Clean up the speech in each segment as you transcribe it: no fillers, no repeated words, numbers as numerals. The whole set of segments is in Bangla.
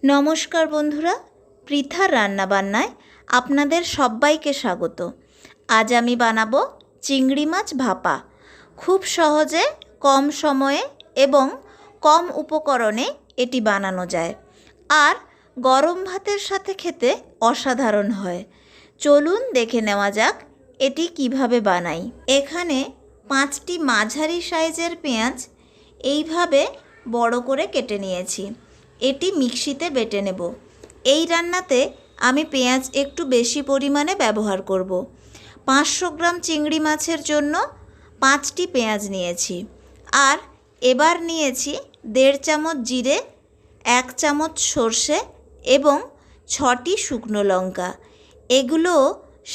নমস্কার বন্ধুরা, পৃথার রান্নাবান্নায় আপনাদের সবাইকে স্বাগত। আজ আমি বানাবো চিংড়ি মাছ ভাপা। খুব সহজে, কম সময়ে এবং কম উপকরণে এটি বানানো যায়, আর গরম ভাতের সাথে খেতে অসাধারণ হয়। চলুন দেখে নেওয়া যাক এটি কিভাবে বানাই। এখানে 5টি মাঝারি সাইজের পেঁয়াজ এইভাবে বড় করে কেটে নিয়েছি। এটি মিক্সিতে বেটে নেব। এই রান্নাতে আমি পেঁয়াজ একটু বেশি পরিমাণে ব্যবহার করব। 500 গ্রাম চিংড়ি মাছের জন্য 5টি পেঁয়াজ নিয়েছি। আর এবার নিয়েছি 1.5 চামচ জিরে, 1 চামচ সর্ষে এবং 6টি শুকনো লঙ্কা। এগুলো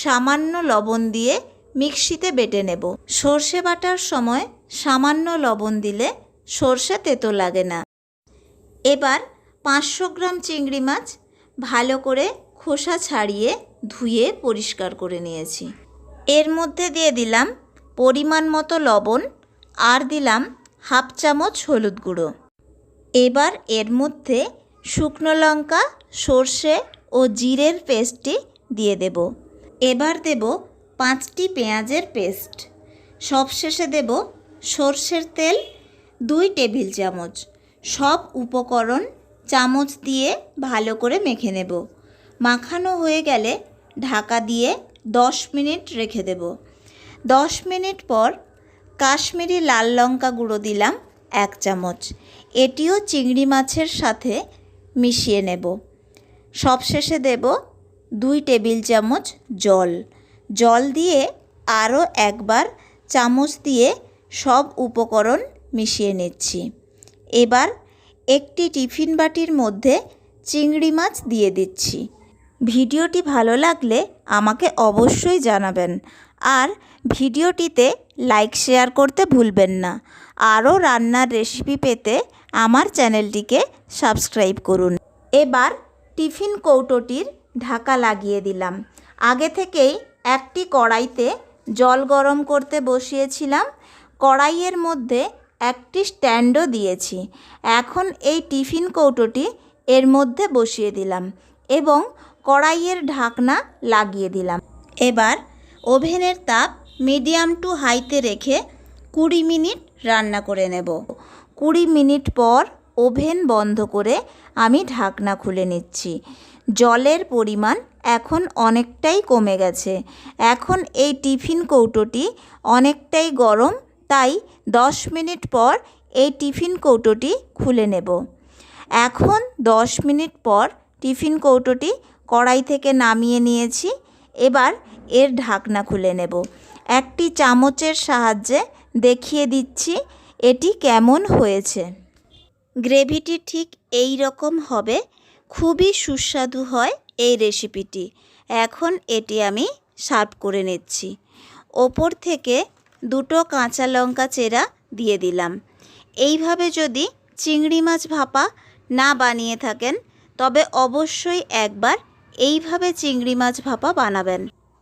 সামান্য লবণ দিয়ে মিক্সিতে বেটে নেব। সর্ষে বাটার সময় সামান্য লবণ দিলে সর্ষে তেতো লাগে না। এবার 500 গ্রাম চিংড়ি মাছ ভালো করে খোসা ছাড়িয়ে ধুয়ে পরিষ্কার করে নিয়েছি। এর মধ্যে দিয়ে দিলাম পরিমাণ মতো লবণ, আর দিলাম 1/2 চামচ হলুদ গুঁড়ো। এবার এর মধ্যে শুকনো লঙ্কা, সর্ষে ও জিরের পেস্টটি দিয়ে দেব। এবার দেব 5টি পেঁয়াজের পেস্ট। সবশেষে দেব সর্ষের তেল 2 টেবিল চামচ। সব উপকরণ চামচ দিয়ে ভালো করে মেখে নেব। মাখানো হয়ে গেলে ঢাকা দিয়ে 10 মিনিট রেখে দেব। 10 মিনিট পর কাশ্মীরি লাল লঙ্কা গুঁড়ো দিলাম 1 চামচ। এটিও চিংড়ি মাছের সাথে মিশিয়ে নেব। সবশেষে দেব 2 টেবিল চামচ জল দিয়ে আরও একবার চামচ দিয়ে সব উপকরণ মিশিয়ে নিচ্ছি। এবার একটি টিফিন বাটির মধ্যে চিংড়ি মাছ দিয়ে দিচ্ছি। ভিডিওটি ভালো লাগলে আমাকে অবশ্যই জানাবেন, আর ভিডিওটিতে লাইক শেয়ার করতে ভুলবেন না। আরও রান্নার রেসিপি পেতে আমার চ্যানেলটিকে সাবস্ক্রাইব করুন। এবার টিফিন কৌটোটির ঢাকা লাগিয়ে দিলাম। আগে থেকেই একটি কড়াইতে জল গরম করতে বসিয়েছিলাম। কড়াইয়ের মধ্যে একটি স্ট্যান্ডও দিয়েছি। এখন এই টিফিন কৌটোটি এর মধ্যে বসিয়ে দিলাম এবং কড়াইয়ের ঢাকনা লাগিয়ে দিলাম। এবার ওভেনের তাপ মিডিয়াম টু হাইতে রেখে 20 মিনিট রান্না করে নেব। 20 মিনিট পর ওভেন বন্ধ করে আমি ঢাকনা খুলে নিচ্ছি। জলের পরিমাণ এখন অনেকটাই কমে গেছে। এখন এই টিফিন কৌটোটি অনেকটাই গরম, তাই 10 মিনিট পর এই টিফিন কৌটোটি খুলে নেব। এখন 10 মিনিট পর টিফিন কৌটোটি কড়াই থেকে নামিয়ে নিয়েছি। এবার এর ঢাকনা খুলে নেব। একটি চামচের সাহায্যে দেখিয়ে দিচ্ছি এটি কেমন হয়েছে। গ্রেভিটি ঠিক এই রকম হবে। খুবই সুস্বাদু হয় এই রেসিপিটি। এখন এটি আমি সার্ভ করে নিচ্ছি। ওপর থেকে 2টো কাঁচা লঙ্কা চেরা দিয়ে দিলাম। এইভাবে যদি চিংড়ি মাছ ভাপা না বানিয়ে থাকেন তবে অবশ্যই একবার এইভাবে চিংড়ি মাছ ভাপা বানাবেন।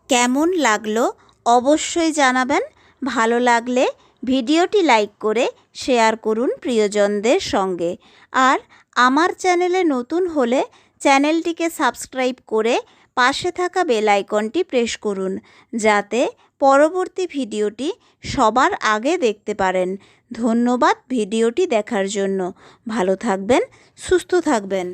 কেমন লাগলো অবশ্যই জানাবেন। ভালো লাগলে ভিডিওটি লাইক করে শেয়ার করুন প্রিয়জনদের সঙ্গে। আর আমার চ্যানেলে নতুন হলে চ্যানেলটিকে সাবস্ক্রাইব করে পাশে থাকা বেল আইকনটি প্রেস করুন, যাতে পরবর্তী ভিডিওটি সবার আগে দেখতে পারেন। ধন্যবাদ ভিডিওটি দেখার জন্য। ভালো থাকবেন, সুস্থ থাকবেন।